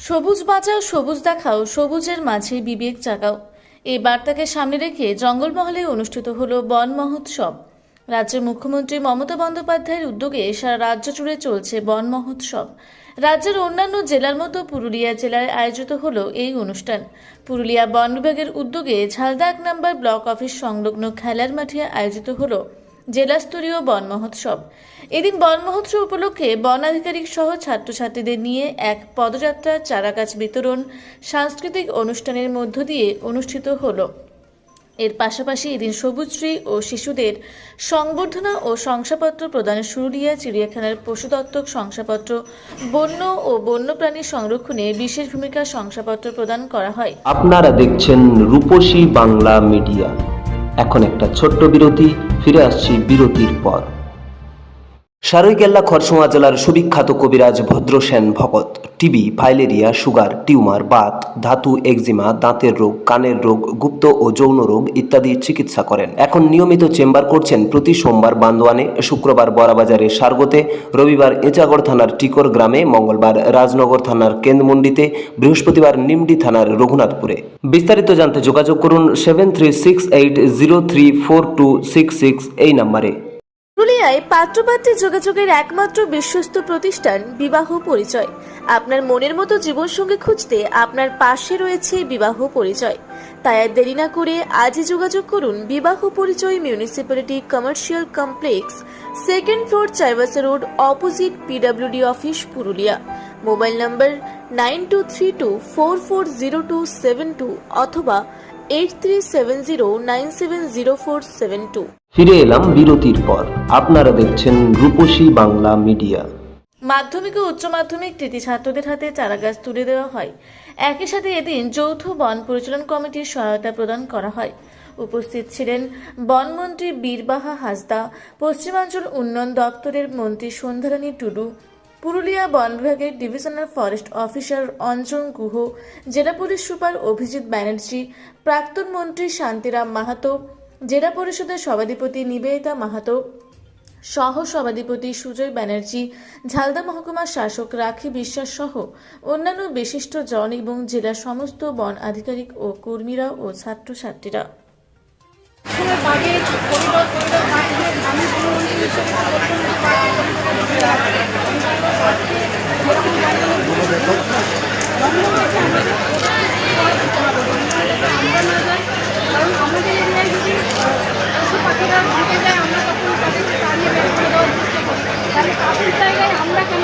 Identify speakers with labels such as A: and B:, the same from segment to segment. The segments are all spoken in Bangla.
A: সবুজ বাঁচাও, সবুজ দেখাও, সবুজের মাঝে বিবেক জাগাও। এই বার্তাকে সামনে রেখে জঙ্গলমহলে অনুষ্ঠিত হলো বন মহোৎসব। রাজ্যের মুখ্যমন্ত্রী মমতা বন্দ্যোপাধ্যায়ের উদ্যোগে সারা রাজ্য জুড়ে চলছে বন মহোৎসব। রাজ্যের অন্যান্য জেলার মতো পুরুলিয়া জেলায় আয়োজিত হলো এই অনুষ্ঠান। পুরুলিয়া বন বিভাগের উদ্যোগে ঝালদা 1 নম্বর ব্লক অফিস সংলগ্ন খেলার মাঠে আয়োজিত হলো জেলাস্তরীয় বন মহোৎসব। এদিন বন মহোৎসব উপলক্ষে বন আধিকারিক সহ ছাত্রছাত্রীদের নিয়ে এক পদযাত্রা, চারাগাছ বিতরণ, সাংস্কৃতিক অনুষ্ঠানের মধ্য দিয়ে অনুষ্ঠিত হলো। এর পাশাপাশি এদিন সবুজশ্রী ও শিশুদের সংবর্ধনা ও শংসাপত্র প্রদান, পুরুলিয়া চিড়িয়াখানার পশুদত্তক শংসাপত্র, বন্য ও বন্যপ্রাণী সংরক্ষণে বিশেষ ভূমিকা শংসাপত্র প্রদান করা হয়।
B: আপনারা দেখছেন রূপসী বাংলা মিডিয়া। এখন একটা ছোট্ট বিরতি, ফিরে আসছি বিরতির পর। সারৈকেল্লা খরসুয়া জেলার সুবিখ্যাত কবিরাজ Bhadrasen Bhagat TB, filaria, sugar, tumour, Baat, ধাতু, একজিমা, দাঁতের রোগ, কানের রোগ, গুপ্ত ও যৌন রোগ ইত্যাদি চিকিৎসা করেন। এখন নিয়মিত চেম্বার করছেন প্রতি সোমবার বান্দোয়ানে, শুক্রবার বড়াবাজারে সারগোতে, রবিবার এঁচাগড় থানার টিকর গ্রামে, মঙ্গলবার রাজনগর থানার কেন্দ্রমন্ডিতে, বৃহস্পতিবার নিমডি থানার রঘুনাথপুরে। বিস্তারিত জানতে যোগাযোগ করুন 7368034266 এই নম্বরে।
A: পুরুলিয়ায় পাত্রপাত্রী যোগাযোগের একমাত্র বিশ্বস্ত প্রতিষ্ঠান বিবাহ পরিচয়। আপনার মনের মতো জীবনসঙ্গী খুঁজতে আপনার পাশে রয়েছে বিবাহ পরিচয়। তাই আর দেরি না করে আজই যোগাযোগ করুন বিবাহ পরিচয়, municipality commercial complex, 2nd floor, Chaibasa road, opposite PWD office, Purulia. Mobile নম্বর 9232440272 অথবা 8370970472।
B: ফিরে এলাম বিরতির পর। আপনারা দেখছেন রূপসী বাংলা মিডিয়া।
A: মাধ্যমিক ও উচ্চ মাধ্যমিক কৃতী ছাত্রদের হাতে চারাগাছ তুলে দেওয়া হয়। একই সাথে এদিন যৌথ বন পরিচালন কমিটির সহায়তা প্রদান করা হয়। উপস্থিত ছিলেন বনমন্ত্রী বীরবাহা হাসদা, পশ্চিমাঞ্চল উন্নয়ন দপ্তরের মন্ত্রী সন্ধ্যারানী টুডু, পুরুলিয়া বন বিভাগের divisional forest officer Anjan Guha, জেলা পুলিশ সুপার অভিজিৎ ব্যানার্জি, প্রাক্তন মন্ত্রী শান্তিরাম মাহাতো, জেলা পরিষদের সভাধিপতি নিবেদিতা মাহাতো, সহ সভাধিপতি সুজয় ব্যানার্জি, ঝালদা মহকুমার শাসক রাখি বিশ্বাস সহ অন্যান্য বিশিষ্ট জন এবং জেলার সমস্ত বন আধিকারিক ও কর্মীরা ও ছাত্রছাত্রীরা।
C: কারণ আমাদের এরিয়ায় যদি পশু পাখিরা ঢুকে যায়, আমরা তখন তাদেরকে তাড়িয়ে বের করে দেওয়ার চেষ্টা করি। তাহলে তাদের জায়গায় আমরা কেন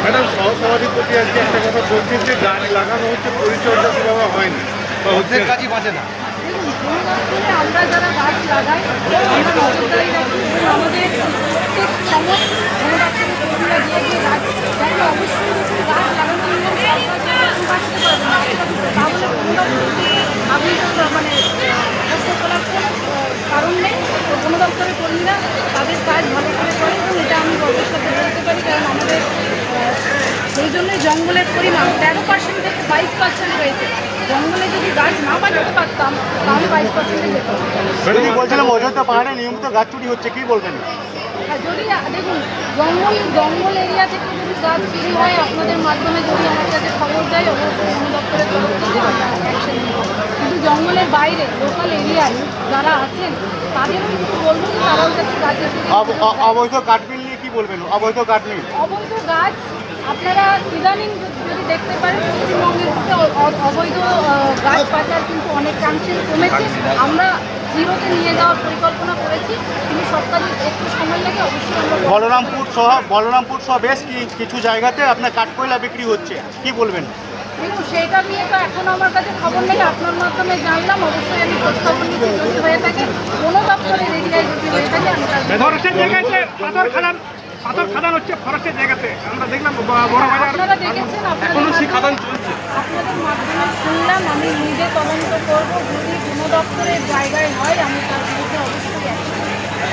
D: ম্যাডাম, সহসভাধিপতি আজকে একটা কথা বলছেন যে গাছ লাগানো হচ্ছে, পরিচর্যা সেভাবে হয়নি বা ওদের কাজই বাঁচে না।
C: দেখুন, বন দপ্তরে আমরা যারা গাছ লাগাই আমরা নজরদারি রাখি এবং আমাদের প্রত্যেক সময় বন দপ্তরের কর্মীরা গিয়ে গিয়ে গাছ দেখে। অবশ্যই গাছ লাগানোর নিয়ম বাঁচতে পারবে না, তাহলে বন দপ্তর আপনি মানে কষ্ট করার কোনো কারণ নেই। তো বন দপ্তরের কর্মীরা তাদের কাজ ভালো করে করে এবং এটা আমি গর্বের সাথে বলতে পারি। কারণ আমাদের সেই জন্যই জঙ্গলের পরিমাণ 13% থেকে 22% হয়েছে। জঙ্গলে যদি গাছ না বাঁচাতে পারতাম তাহলে 22% যেত।
D: যদি বলছিলাম অযোধ্যা পাহাড়ে নিয়মিত গাছ চুরি হচ্ছে, কি বলবেন?
C: হ্যাঁ, যদি দেখুন জঙ্গল এরিয়া থেকে যদি গাছ চুরি হয়, আপনাদের মাধ্যমে যদি আমার কাছে খবর যায়, অবশ্যই বন দপ্তরের তরফ থেকে আমরা অ্যাকশন নেব। কিন্তু জঙ্গলের বাইরে লোকাল এরিয়ায় যারা আছেন তাদেরও কিন্তু বলবো যে তারাও যাতে গাছের
D: অবৈধ কাঠমিল নিয়ে কি বলবেন? অবৈধ কাঠমিল,
C: অবৈধ গাছ আপনারা ইদানিং যদি দেখতে পারেন, পশ্চিমবঙ্গের মধ্যে অবৈধ গাছ পাচার কিন্তু অনেকাংশে কমেছে। আমরা জিরোতে নিয়ে যাওয়ার পরিকল্পনা করেছি, কিন্তু সরকারের একটু সময় লাগে। অবশ্যই আমরা
D: বলরামপুর সহ বেশ কিছু জায়গাতে আপনার কাঠকয়লা বিক্রি হচ্ছে, কি বলবেন?
C: দেখুন, সেইটা নিয়ে তো এখনও আমার কাছে খবর নেই, আপনার মাধ্যমে জানলাম। অবশ্যই আমি খোঁজখবর নিচ্ছি, যদি হয়ে থাকে কোনো দপ্তরের এরিয়ায় যদি হয়ে থাকে আমি
D: পাথর খাদান হচ্ছে ফরেস্টের জায়গাতে, আমরা দেখলাম
C: আপনারা দেখেছেন, আপনাদের মাধ্যমে শুনলাম। আমি নিজে তদন্ত করবো, যদি কোনো দপ্তরের জায়গায় হয় আমি তার বিরুদ্ধে অবশ্যই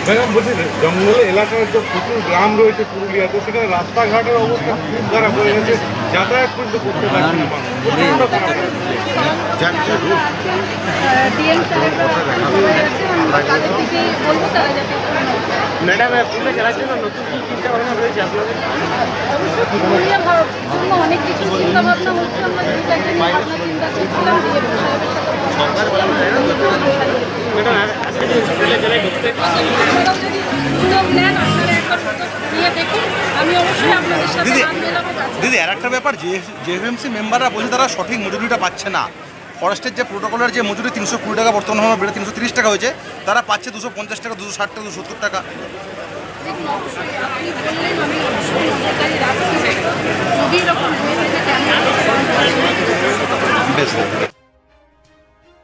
D: ম্যাডাম বলছি জঙ্গল এলাকার যে প্রচুর গ্রাম রয়েছে পুরুলিয়াতে, সেখানে রাস্তাঘাটের অবস্থা খুব খারাপ হয়ে গেছে, যাতায়াত কিন্তু করতে পারছে না মানুষ। প্রচণ্ড খারাপ।
C: ডিএম সাহেবরা সবাই আছে, আমরা তাদের থেকে বলবো তারা যাতে
D: ম্যাডাম পুরুলিয়া জেলার জন্য নতুন কি চিন্তা ভাবনা রয়েছে আপনাদের?
C: অবশ্যই পুরুলিয়া জন্য অনেক কিছু চিন্তা ভাবনা হচ্ছে। আমরা দুইটাকে নিয়ে ভাবনা চিন্তা করছিলাম ডিএম সাহেবের সাথে আপনারাও যদি উদ্যোগ নেন, আপনারা একবার উদ্যোগ নিয়ে দেখুন। আমি অবশ্যই আপনাদের সাথে হাত মেলাবো।
E: দিদি আর একটা ব্যাপার, জেএফএমসি মেম্বাররা বলছে তারা সঠিক মজুরিটা পাচ্ছে না। ফরেস্টের যে প্রোটোকলের যে মজুরি 320 টাকা, বর্তমানে আমরা বেড়ে 330 টাকা হয়েছে, তারা পাচ্ছে 250 টাকা, 260 টাকা, 270 টাকা।
C: দেখুন, অবশ্যই আপনি বললেন, আমি অবশ্যই নজরদারি রাখছি। যদি এরকম হয়ে থাকে আমি
E: বেশ।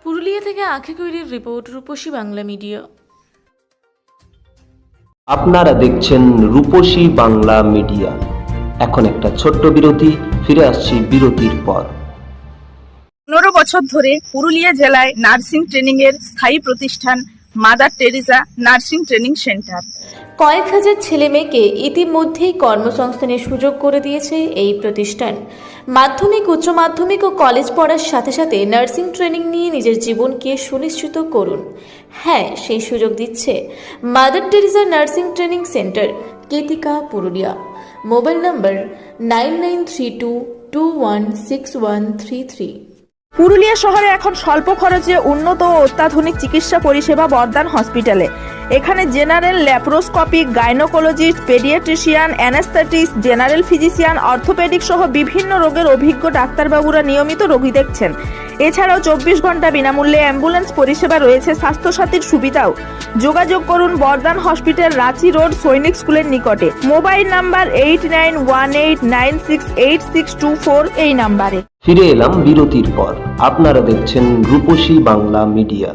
A: পুরুলিয়া থেকে আঁখি কৈরির রিপোর্ট, রূপসী বাংলা মিডিয়া।
B: আপনারা দেখছেন রূপসী বাংলা মিডিয়া। এখন একটা ছোট্ট বিরতি, ফিরে আসছি বিরতির পর।
F: 15 বছর ধরে পুরুলিয়া জেলায় নার্সিং ট্রেনিং এর স্থায়ী প্রতিষ্ঠান mother Teresa nursing training centre.
A: কয়েক হাজার ছেলে মেয়েকে ইতিমধ্যেই কর্মসংস্থানের সুযোগ করে দিয়েছে এই প্রতিষ্ঠান। মাধ্যমিক, উচ্চ মাধ্যমিক ও কলেজ পড়ার সাথে সাথে নার্সিং ট্রেনিং নিয়ে নিজের জীবনকে সুনিশ্চিত করুন। হ্যাঁ, সেই সুযোগ দিচ্ছে Mother Teresa nursing training centre, Ketika, Purulia. Mobile number 9932216133।
F: Purulia শহরে এখন স্বল্প খরচে উন্নত ও অত্যাধুনিক চিকিৎসা পরিষেবা বর্দান হসপিটালে। এখানে general, laparoscopic, gynaecologist, paediatrician, anaesthetist, general physician, orthopaedic সহ বিভিন্ন রোগের অভিজ্ঞ ডাক্তারবাবুরা নিয়মিত রোগী দেখছেন। এছাড়াও 24 ঘন্টা বিনামূল্যে অ্যাম্বুলেন্স পরিষেবা রয়েছে, স্বাস্থ্যসাথীর সুবিধাও। যোগাযোগ করুন বর্দান হসপিটাল, রাঁচি রোড, সৈনিক স্কুলের নিকটে। মোবাইল নাম্বার 8918968624 এই নাম্বারে।
B: ফিরে এলাম বিরতির পর। আপনারা দেখছেন রূপসী বাংলা মিডিয়া।